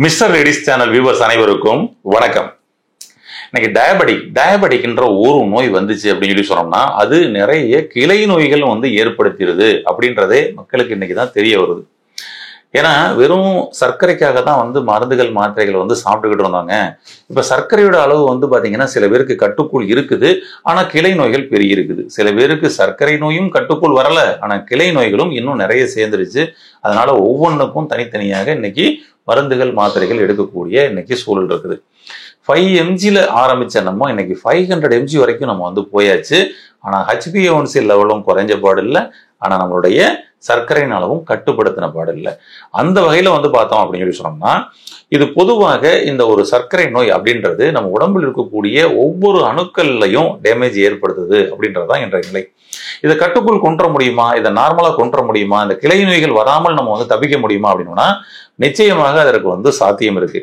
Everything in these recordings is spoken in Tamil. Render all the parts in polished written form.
மிஸ்டர் லேடிஸ் சேனல் வியூவர்ஸ் அனைவருக்கும் வணக்கம். இன்னைக்கு டயபெட்டிக்ன்ற ஒரு நோய் வந்துச்சு அப்படின்னு சொல்லி சொன்னோம்னா அது நிறைய கிளை நோய்கள் ஏற்படுத்திடுது அப்படின்றதே மக்களுக்கு இன்னைக்கு தான் தெரிய வருது. ஏன்னா வெறும் சர்க்கரைக்காக தான் மருந்துகள் மாத்திரைகள் சாப்பிட்டுக்கிட்டு இருந்தாங்க. இப்ப சர்க்கரையோட அளவு பாத்தீங்கன்னா சில பேருக்கு கட்டுக்குள் இருக்குது, ஆனா கிளை நோய்கள் பெரிய இருக்குது. சில பேருக்கு சர்க்கரை நோயும் கட்டுக்குள் வரல, ஆனா கிளை நோய்களும் இன்னும் நிறைய சேர்ந்துருச்சு. அதனால ஒவ்வொன்றுக்கும் தனித்தனியாக இன்னைக்கு மருந்துகள் மாத்திரைகள் எடுக்கக்கூடிய இன்னைக்கு சூழல் இருக்குது. 5 mgல ஆரம்பிச்ச நம்ம இன்னைக்கு 500 mg வரைக்கும் நம்ம போயாச்சு. ஆனா HbA1c லெவலும் குறைஞ்ச பாடு இல்லை, ஆனா நம்மளுடைய சர்க்கரையின் அளவும் கட்டுப்படுத்தின பாடு இல்லை. அந்த வகையில பார்த்தோம் அப்படின்னு சொல்லி சொன்னோம்னா இது பொதுவாக இந்த ஒரு சர்க்கரை நோய் அப்படின்றது நம்ம உடம்பில் இருக்கக்கூடிய ஒவ்வொரு அணுக்கள்லையும் டேமேஜ் ஏற்படுத்துது அப்படின்றதுதான் என்ற நிலை. இதை கட்டுக்குள் கொண்டு வர முடியுமா, இதை நார்மலா கொண்டு வர முடியுமா, இந்த கிளை நோய்கள் வராமல் நம்ம தப்பிக்க முடியுமா அப்படின்னா நிச்சயமாக அதற்கு சாத்தியம் இருக்கு.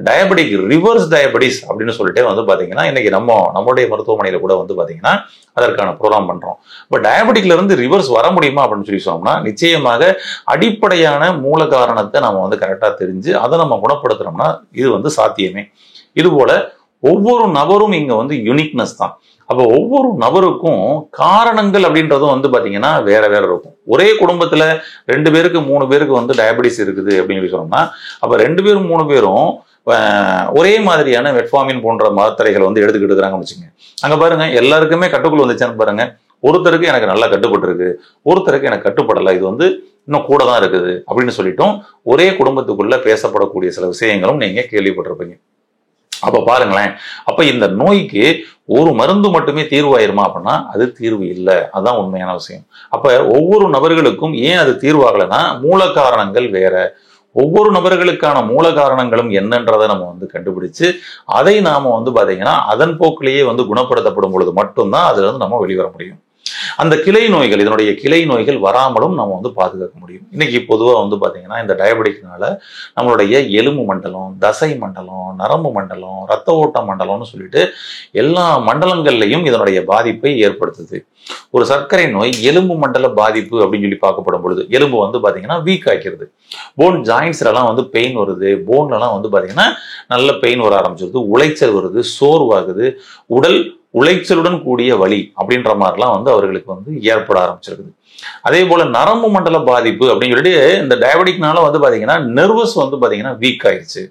டயபெட்டிக் ரிவர்ஸ் டயபெட்டிஸ் அப்படின்னு சொல்லிட்டு பாத்தீங்கன்னா இன்னைக்கு நம்மளுடைய மருத்துவமனையில கூட பாத்தீங்கன்னா அதற்கான ப்ரோக்ராம் பண்றோம். இப்ப டயபெட்டிக்ல இருந்து ரிவர்ஸ் வர முடியுமா அப்படின்னு சொல்லி சொன்னோம்னா நிச்சயமாக அடிப்படையான மூல காரணத்தை நம்ம கரெக்டா தெரிஞ்சு அதை நம்ம குணப்படுத்துறோம்னா இது சாத்தியமே. இது போல ஒவ்வொரு நபரும் இங்க யூனிக்னஸ் தான். அப்ப ஒவ்வொரு நபருக்கும் காரணங்கள் அப்படின்றதும் பாத்தீங்கன்னா வேற வேற இருக்கும். ஒரே குடும்பத்துல 2 பேருக்கு 3 பேருக்கு டயபெட்டிஸ் இருக்குது அப்படின்னு சொல்லி சொன்னோம்னா அப்ப 2 பேரும் 3 பேரும் ஒரே மாதிரியான மெட்ஃபார்மின் போன்ற மாத்திரைகள் எடுத்துக்கிட்டு இருக்கிறாங்கன்னு வச்சுங்க. அங்க பாருங்க எல்லாருக்குமே கட்டுக்குள் வந்துச்சான்னு பாருங்க. ஒருத்தருக்கு எனக்கு நல்லா கட்டுப்பட்டு இருக்கு, ஒருத்தருக்கு எனக்கு கட்டுப்படலை, இது இன்னும் கூட தான் இருக்குது அப்படின்னு சொல்லிட்டோம். ஒரே குடும்பத்துக்குள்ள பேசப்படக்கூடிய சில விஷயங்களும் நீங்க கேள்விப்பட்டிருப்பீங்க. அப்ப பாருங்களேன், அப்ப இந்த நோய்க்கு ஒரு மருந்து மட்டுமே தீர்வாயிருமா அப்படின்னா அது தீர்வு இல்லை. அதுதான் உண்மையான விஷயம். அப்ப ஒவ்வொரு நபர்களுக்கும் ஏன் அது தீர்வாகலைன்னா மூல காரணங்கள் வேற. ஒவ்வொரு நபர்களுக்கான மூல காரணங்களும் என்னன்றதை நம்ம கண்டுபிடிச்சு அதை நாம பாத்தீங்கன்னா அதன் போக்கிலேயே குணப்படுத்தப்படும் பொழுது மட்டும்தான் அதுல இருந்து நம்ம வெளிவர முடியும். அந்த கிளை நோய்கள், இதனுடைய கிளை நோய்கள் வராமலும் நம்ம பாதுகாக்க முடியும். இன்னைக்கு பொதுவா பாத்தீங்கன்னா இந்த டயபெட்டிக்னால நம்மளுடைய எலும்பு மண்டலம், தசை மண்டலம், நரம்பு மண்டலம், ரத்த ஓட்ட மண்டலம்னு சொல்லிட்டு எல்லா மண்டலங்கள்லையும் இதனுடைய பாதிப்பை ஏற்படுத்துது. ஒரு சர்க்கரை நோய் எலும்பு மண்டல பாதிப்பு அப்படின்னு சொல்லி பார்க்கப்படும் பொழுது எலும்பு பாத்தீங்கன்னா வீக் ஆக்கிறது. போன் ஜாயின்ஸ்ல எல்லாம் பெயின் வருது, போன்ல எல்லாம் பாத்தீங்கன்னா நல்ல பெயின் வர ஆரம்பிச்சிருது, உளைச்சல் வருது, சோர்வாகுது, உடல் உளைச்சலுடன் கூடிய வலி அப்படின்ற மாதிரிலாம் அவர்களுக்கு ஏற்பட ஆரம்பிச்சிருக்குது. அதே போல நரம்பு மண்டல பாதிப்பு அப்படின்னு சொல்லிட்டு இந்த டயபெட்டிக்னால பாத்தீங்கன்னா நர்வஸ் பாத்தீங்கன்னா வீக் ஆயிடுச்சு.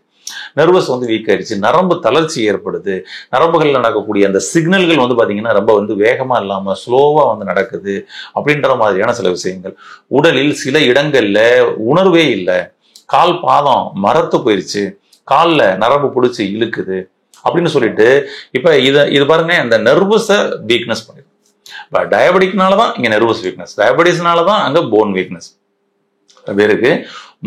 நர்வஸ் வீக் ஆயிடுச்சு, நரம்பு தளர்ச்சி ஏற்படுது, நரம்புகள்ல நடக்கக்கூடிய அந்த சிக்னல்கள் பாத்தீங்கன்னா ரொம்ப வேகமா இல்லாம ஸ்லோவா நடக்குது அப்படின்ற மாதிரியான சில விஷயங்கள். உடலில் சில இடங்கள்ல உணர்வே இல்லை, கால் பாதம் மரத்து போயிருச்சு, கால்ல நரம்பு பிடிச்சி இழுக்குது அப்படின்னு சொல்லிட்டு இப்ப இது பாருங்க, இந்த நர்வஸ வீக்னஸ் பண்ணிடும். இப்ப டயபெட்டிக்னாலதான் இங்க நர்வஸ் வீக்னஸ், டயபெட்டிஸ்னாலதான் அங்க போன் வீக்னஸ். பேருக்கு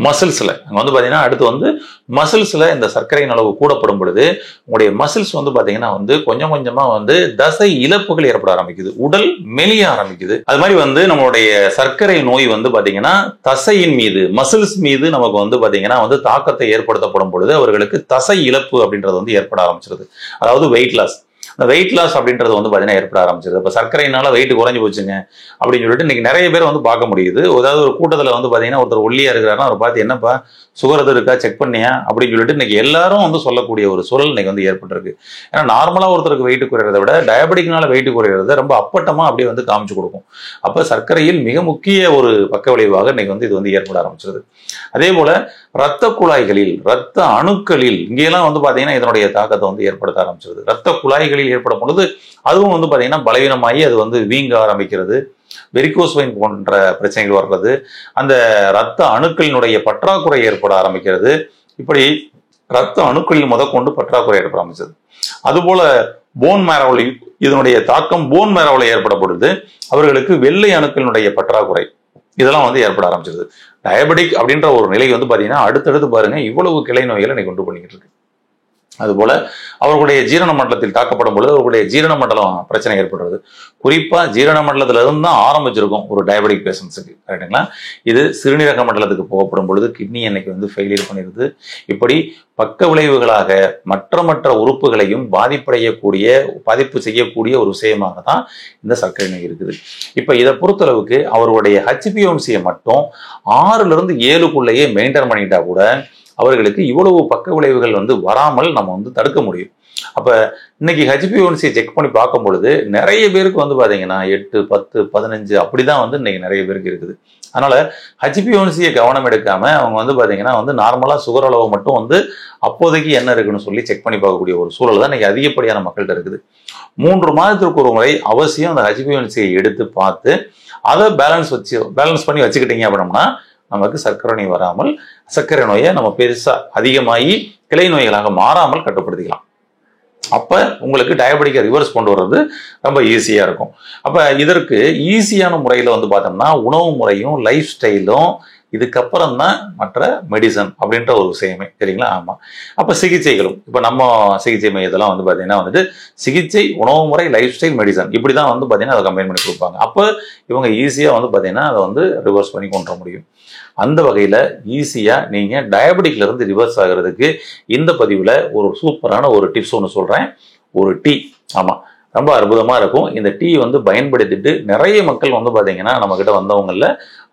மசில்ஸ்ல அங்க பாத்தீங்கன்னா அடுத்து மசில்ஸ்ல இந்த சர்க்கரையின் அளவு கூடப்படும் பொழுது உங்களுடைய மசில்ஸ் பாத்தீங்கன்னா கொஞ்சம் கொஞ்சமா தசை இழப்புகள் ஏற்பட ஆரம்பிக்குது, உடல் மெலிய ஆரம்பிக்குது. அது மாதிரி நம்மளுடைய சர்க்கரை நோய் பாத்தீங்கன்னா தசையின் மீது, மசில்ஸ் மீது நமக்கு பாத்தீங்கன்னா தாக்கத்தை ஏற்படுத்தப்படும் பொழுது அவர்களுக்கு தசை இழப்பு அப்படின்றது ஏற்பட ஆரம்பிச்சிருது. அதாவது வெயிட் லாஸ். இந்த வெயிட் லாஸ் அப்படின்றது பாத்தீங்கன்னா ஏற்பட ஆரம்பிச்சிருது. இப்ப சர்க்கரையினால வெயிட் குறைஞ்சு போச்சுங்க அப்படின்னு சொல்லிட்டு இன்னைக்கு நிறைய பேர் பார்க்க முடியுது. அதாவது ஒரு கூட்டத்துல பாத்தீங்கன்னா ஒருத்தர் ஒல்லியா இருக்கிறாருன்னா அவர் பார்த்து என்னப்பா சுகர் இருக்கா செக் பண்ணியா அப்படின்னு சொல்லிட்டு இன்னைக்கு எல்லாரும் சொல்லக்கூடிய ஒரு சூழல் இன்னைக்கு ஏற்பட்டிருக்கு. ஏன்னா நார்மலா ஒருத்தருக்கு வெயிட் குறையறதை விட டயபெட்டிக்னால வெயிட் குறையறத ரொம்ப அப்பட்டமா அப்படியே காமிச்சு கொடுக்கும். அப்ப சர்க்கரையில் மிக முக்கிய ஒரு பக்க விளைவாக இன்னைக்கு இது ஏற்பட ஆரம்பிச்சிருது. அதே போல ரத்த குழாய்களில், ரத்த அணுக்களில் இங்கெல்லாம் பாத்தீங்கன்னா இதனுடைய தாக்கத்தை ஏற்படுத்த ஆரம்பிச்சிருது. ரத்த குழாய்களில் ஏற்படும் பொழுது அதுவும் பாத்தீங்கன்னா பலவீனமாகி அது வீங்க ஆரம்பிக்கிறது, வெரிகோஸ் வெயின் போன்ற பிரச்சனைகள் வர்றது, அந்த ரத்த அணுக்களினுடைய பற்றாக்குறை ஏற்பட ஆரம்பிக்கிறது. இப்படி ரத்த அணுக்களில் முதற்கொண்டு பற்றாக்குறை ஏற்பட ஆரம்பிச்சது. அதுபோல போன் மேரோவில் இதனுடைய தாக்கம் போன் மேரோவில் ஏற்படப்படுது. அவர்களுக்கு வெள்ளை அணுக்களினுடைய பற்றாக்குறை இதெல்லாம் ஏற்பட ஆரம்பிச்சிருது. டயபெட்டிக் அப்படின்ற ஒரு நிலை பாத்தீங்கன்னா அடுத்தடுத்து பாருங்க இவ்வளவு கிளை நோய்களை இன்னைக்கு கொண்டு பண்ணிக்கிட்டு இருக்கு. அதுபோல அவர்களுடைய ஜீரண மண்டலத்தில் தாக்கப்படும் பொழுது அவர்களுடைய ஜீரண மண்டலம் பிரச்சனை ஏற்படுறது. குறிப்பா ஜீரண மண்டலத்துல இருந்து தான் ஆரம்பிச்சிருக்கும் ஒரு டயபெட்டிக் பேஷன்ஸுக்கு, கரெக்டுங்களா? இது சிறுநீரக மண்டலத்துக்கு போகப்படும் பொழுது கிட்னி இன்னைக்கு ஃபெயிலியர் பண்ணிடுது. இப்படி பக்க விளைவுகளாக மற்ற உறுப்புகளையும் பாதிப்பு செய்யக்கூடிய ஒரு விஷயமாக தான் இந்த சர்க்கரை நோய் இருக்குது. இப்ப இதை பொறுத்தளவுக்கு அவருடைய HbA1c மட்டும் 6ல இருந்து 7க்குள்ளேயே மெயின்டைன் பண்ணிட்டா கூட அவர்களுக்கு இவ்வளவு பக்க விளைவுகள் வந்து வராமல் நம்ம வந்து தடுக்க முடியும். அப்ப இன்னைக்கு HbA1c செக் பண்ணி பார்க்கும் பொழுது நிறைய பேருக்கு வந்து பாத்தீங்கன்னா 8, 10, 15 அப்படிதான் வந்து இன்னைக்கு நிறைய பேருக்கு இருக்குது. அதனால HbA1c கவனம் எடுக்காம அவங்க வந்து பாத்தீங்கன்னா வந்து நார்மலா சுகர் அளவு மட்டும் வந்து அப்போதைக்கு என்ன இருக்குன்னு சொல்லி செக் பண்ணி பார்க்கக்கூடிய ஒரு சூழல் தான் இன்னைக்கு அதிகப்படியான மக்கள்கிட்ட இருக்குது. 3 மாதத்திற்கு ஒரு முறை அவசியம் அந்த HbA1c எடுத்து பார்த்து அதை பேலன்ஸ் பண்ணி வச்சுக்கிட்டீங்க அப்படின்னா நமக்கு சர்க்கரை நோய் வராமல், சர்க்கரை நோயை நம்ம பெருசா அதிகமாகி கிளை நோய்களாக மாறாமல் கட்டுப்படுத்திக்கலாம். அப்ப உங்களுக்கு டயபெட்டிக்கை ரிவர்ஸ் கொண்டு வர்றது ரொம்ப ஈஸியா இருக்கும். அப்ப இதற்கு ஈஸியான முறையில வந்து பார்த்தோம்னா உணவு முறையும் லைஃப் ஸ்டைலும் இதுக்கப்புறம் தான் மற்ற மெடிசன் அப்படின்ற ஒரு விஷயமே, சரிங்களா? ஆமா. அப்ப சிகிச்சைகளும் இப்ப நம்ம சிகிச்சை மையத்தெல்லாம் வந்து பாத்தீங்கன்னா வந்துட்டு சிகிச்சை, உணவு முறை, லைஃப் ஸ்டைல், மெடிசன் இப்படிதான் வந்து பாத்தீங்கன்னா அதை கம்பைன் பண்ணி கொடுப்பாங்க. அப்ப இவங்க ஈஸியா வந்து பாத்தீங்கன்னா அதை வந்து ரிவர்ஸ் பண்ணி கொண்டு வர முடியும். அந்த வகையில ஈஸியா நீங்க டயபெட்டிக்ல இருந்து ரிவர்ஸ் ஆகிறதுக்கு இந்த பதிவுல ஒரு சூப்பரான ஒரு டிப்ஸ் ஒன்று சொல்றேன். ஒரு டீ. ஆமா, ரொம்ப அற்புதமா இருக்கும். இந்த டீ வந்து பயன்படுத்திட்டு நிறைய மக்கள் வந்து பாத்தீங்கன்னா நம்ம கிட்ட வந்தவங்கல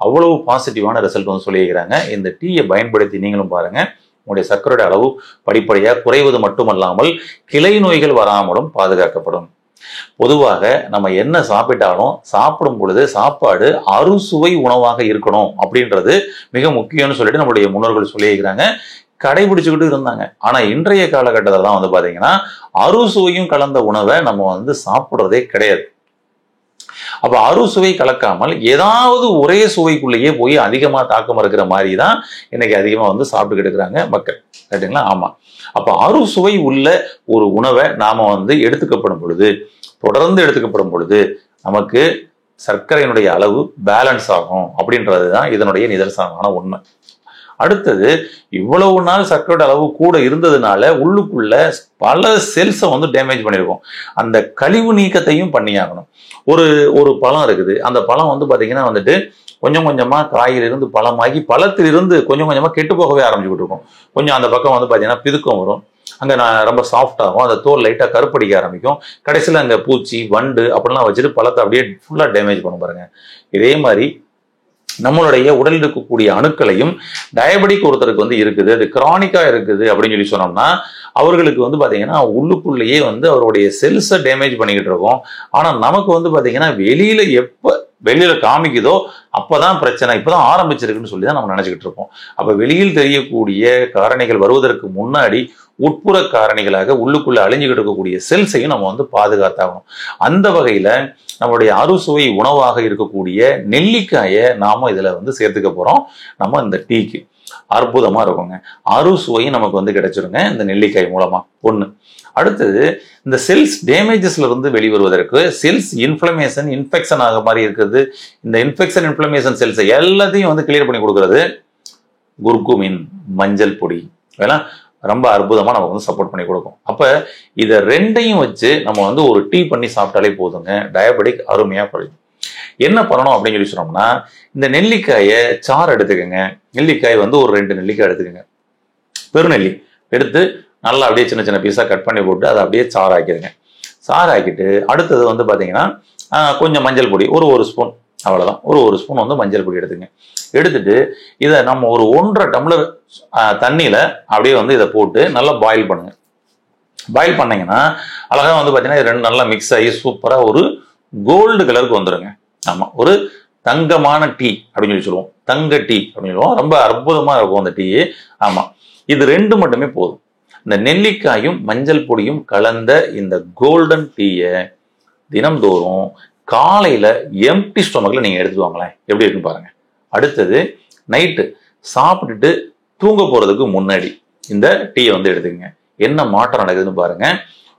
அவ்வளவு பாசிட்டிவான ரிசல்ட் வந்து சொல்லியிருக்கிறாங்க. இந்த டீயை பயன்படுத்தி நீங்களும் பாருங்க, உங்களுடைய சர்க்கரையோட அளவு படிப்படியா குறைவது மட்டுமல்லாமல் கிளை நோய்கள் வராமலும் பாதுகாக்கப்படும். பொதுவாக நம்ம என்ன சாப்பிட்டாலும் சாப்பிடும் பொழுது சாப்பாடு அறுசுவை உணவாக இருக்கணும் அப்படின்றது மிக முக்கியம்னு சொல்லிட்டு நம்மளுடைய முன்னோர்கள் சொல்லியிருக்கிறாங்க, கடைபிடிச்சுக்கிட்டு இருந்தாங்க. ஆனா இன்றைய காலகட்டத்தில் தான் வந்து பாத்தீங்கன்னா அறுசுவையும் கலந்த உணவை நம்ம வந்து சாப்பிடுறதே கிடையாது. அப்ப அறுசுவை கலக்காமல் ஏதாவது ஒரே சுவைக்குள்ளேயே போய் அதிகமா தாக்கம் இருக்கிற மாதிரி தான் இன்னைக்கு அதிகமா வந்து சாப்பிட்டுக்கிட்டு இருக்கிறாங்க மக்கள், ரைட்டுங்களா? ஆமா. அப்ப அறுசுவை உள்ள ஒரு உணவை நாம வந்து எடுத்துக்கப்படும் பொழுது, தொடர்ந்து எடுத்துக்கப்படும் பொழுது நமக்கு சர்க்கரையினுடைய அளவு பேலன்ஸ் ஆகும் அப்படின்றதுதான் இதனுடைய நிதர்சனமான உண்மை. அடுத்தது, இவ்வளவு நாள் சர்க்கரையோட அளவு கூட இருந்ததுனால உள்ளுக்குள்ள பல செல்ஸை வந்து டேமேஜ் பண்ணிருக்கோம். அந்த கழிவு நீக்கத்தையும் பண்ணியாகணும். ஒரு பழம் இருக்குது, அந்த பழம் வந்து பாத்தீங்கன்னா வந்துட்டு கொஞ்சம் கொஞ்சமா காயிலிருந்து பழமாகி பழத்திலிருந்து கொஞ்சம் கொஞ்சமா கெட்டு போகவே ஆரம்பிச்சுக்கிட்டு இருக்கும். கொஞ்சம் அந்த பக்கம் வந்து பாத்தீங்கன்னா பிதுக்கம் வரும், அங்க ரொம்ப சாஃப்ட் ஆகும், அந்த தோல் லைட்டா கருப்படிக்க ஆரம்பிக்கும், கடைசியில அங்க பூச்சி வண்டு அப்படிலாம் வச்சுட்டு பழத்தை அப்படியே ஃபுல்லா டேமேஜ் பண்ணும் பாருங்க. இதே மாதிரி நம்மளுடைய உடலில் இருக்கக்கூடிய அணுக்களையும் டயபெட்டிக் ஒருத்தருக்கு வந்து இருக்குது, அது கிரானிக்கா இருக்குது அப்படின்னு சொல்லி சொன்னோம்னா அவர்களுக்கு வந்து பாத்தீங்கன்னா உள்ளுக்குள்ளேயே வந்து அவருடைய செல்ஸை டேமேஜ் பண்ணிக்கிட்டு இருக்கோம். ஆனா நமக்கு வந்து பாத்தீங்கன்னா வெளியில காமிக்குதோ அப்பதான் பிரச்சனை, இப்பதான் ஆரம்பிச்சிருக்குன்னு சொல்லி தான் நம்ம நினைச்சுக்கிட்டு இருக்கோம். அப்ப வெளியில் தெரியக்கூடிய காரணிகள் வருவதற்கு முன்னாடி உட்புற காரணிகளாக உள்ளுக்குள்ள அழிஞ்சுக்கிட்டு இருக்கக்கூடிய செல்ஸையும் நம்ம வந்து பாதுகாத்தாகணும். அந்த வகையில நம்மளுடைய அறுசுவை உணவாக இருக்கக்கூடிய நெல்லிக்காயை நாம இதுல வந்து சேர்த்துக்க போறோம். நம்ம இந்த டீக்கு அற்புதமா இருக்குங்க, அறுசுவையும் நமக்கு வந்து கிடைச்சிருங்க இந்த நெல்லிக்காய் மூலமா. ஒண்ணு. அடுத்தது, இந்த செல்ஸ் டேமேஜஸ்ல இருந்து வெளிவருவதற்கு, செல்ஸ் இன்ஃபெக்ஷன் ஆக மாதிரி இருக்கிறது, இந்த இன்ஃபெக்ஷன் செல்ஸ் எல்லாத்தையும் வந்து கிளியர் பண்ணி கொடுக்கறது குர்குமின் மஞ்சள் பொடி வேணா ரொம்ப அற்புதமா நமக்கு வந்து சப்போர்ட் பண்ணி கொடுக்கும். அப்ப இதை ரெண்டையும் வச்சு நம்ம வந்து ஒரு டீ பண்ணி சாப்பிட்டாலே போதுங்க, டயபெட்டிக் அருமையா குறையும். என்ன பண்ணணும் அப்படின்னு சொல்லி சொன்னோம்னா, இந்த நெல்லிக்காயை சாறு எடுத்துக்கங்க. நெல்லிக்காய் வந்து ஒரு 2 நெல்லிக்காய் எடுத்துக்கங்க, பெருநெல்லி எடுத்து நல்லா அப்படியே சின்ன சின்ன பீஸா கட் பண்ணி போட்டு அதை அப்படியே சாறு ஆக்கிடுங்க. சாறு ஆக்கிட்டு அடுத்தது வந்து பாத்தீங்கன்னா கொஞ்சம் மஞ்சள் பொடி ஒரு ஸ்பூன், அவ்வளவுதான், ஒரு ஸ்பூன் வந்து மஞ்சள் பொடி எடுத்துங்க. எடுத்துட்டு இதை நம்ம ஒரு 1.5 டம்ளர் தண்ணியில அப்படியே வந்து இதை போட்டு நல்லா பாயில் பண்ணுங்க. பாயில் பண்ணீங்கன்னா அழகா வந்து பாத்தீங்கன்னா இது 2 நல்லா மிக்ஸ் ஆகி சூப்பரா ஒரு கோல்டு கலருக்கு வந்துருங்க. ஆமா, ஒரு தங்கமான டீ அப்படின்னு சொல்லி சொல்லுவோம், தங்க டீ அப்படின்னு சொல்லுவோம். ரொம்ப அற்புதமா இருக்கும் அந்த டீ. ஆமா, இது 2 மட்டுமே போதும். இந்த நெல்லிக்காயும் மஞ்சள் பொடியும் கலந்த இந்த கோல்டன் டீயை தினம்தோறும் காலையில எம்டி ஸ்டொமக்ல நீங்க எடுத்துட்டு வாங்களேன், எப்படி இருக்குன்னு பாருங்க. அடுத்தது, நைட்டு சாப்பிட்டுட்டு தூங்க போறதுக்கு முன்னாடி இந்த டீயை வந்து எடுத்துக்கங்க. என்ன மாற்றம் நடக்குதுன்னு பாருங்க.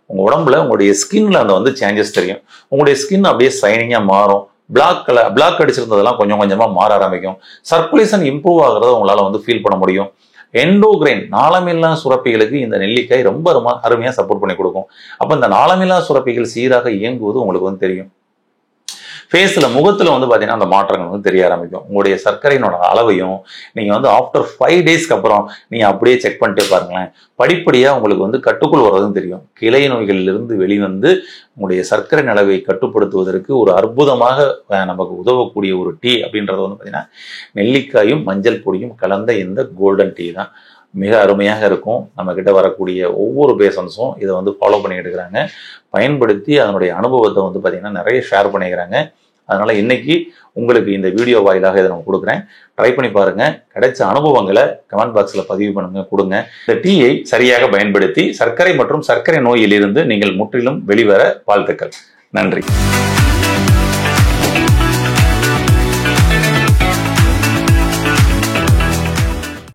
உங்க உடம்புல உங்களுடைய ஸ்கின்ல அந்த வந்து சேஞ்சஸ் தெரியும். உங்களுடைய ஸ்கின் அப்படியே சைனிங்கா மாறும். பிளாக் அடிச்சிருந்ததெல்லாம் கொஞ்சம் கொஞ்சமா மாற ஆரம்பிக்கும். சர்க்குலேஷன் இம்ப்ரூவ் ஆகிறத உங்களால வந்து ஃபீல் பண்ண முடியும். எண்டோகிரைன் நாளமில்லா சுரப்பிகளுக்கு இந்த நெல்லிக்காய் ரொம்ப அருமையா சப்போர்ட் பண்ணி கொடுக்கும். அப்ப இந்த நாளமில்லா சுரப்பிகள் சீராக இயங்குவது உங்களுக்கு வந்து தெரியும். ஃபேஸ்ல முகத்துல வந்து பாத்தீங்கன்னா அந்த மாற்றங்கள் வந்து தெரிய ஆரம்பிக்கும். உங்களுடைய சர்க்கரையினோட அளவையும் நீங்க வந்து ஆஃப்டர் 5 டேஸ்க்கு அப்புறம் நீங்க அப்படியே செக் பண்ணிட்டு பாருங்களேன், படிப்படியா உங்களுக்கு வந்து கட்டுக்குள் வர்றதும் தெரியும். கிளை நோய்களிலிருந்து வெளிவந்து உங்களுடைய சர்க்கரை அளவை கட்டுப்படுத்துவதற்கு ஒரு அற்புதமாக நமக்கு உதவக்கூடிய ஒரு டீ அப்படின்றது வந்து பாத்தீங்கன்னா நெல்லிக்காயும் மஞ்சள் பொடியும் கலந்த இந்த கோல்டன் டீ தான். மிக அருமையாக இருக்கும். நம்ம கிட்ட வரக்கூடிய ஒவ்வொரு பேஷண்ட்ஸும் இதை வந்து ஃபாலோ பண்ணிட்டு இருக்கிறாங்க. பயன்படுத்தி அதனுடைய அனுபவத்தை வந்து பார்த்தீங்கன்னா நிறைய ஷேர் பண்ணிக்கிறாங்க. அதனால இன்னைக்கு உங்களுக்கு இந்த வீடியோ வாயிலாக இதை நான் கொடுக்குறேன். ட்ரை பண்ணி பாருங்க. கிடைச்ச அனுபவங்களை கமெண்ட் பாக்ஸ்ல பதிவு பண்ணுங்க, கொடுங்க. இந்த டீயை சரியாக பயன்படுத்தி சர்க்கரை மற்றும் சர்க்கரை நோயிலிருந்து நீங்கள் முற்றிலும் வெளிவர வாழ்த்துக்கள். நன்றி.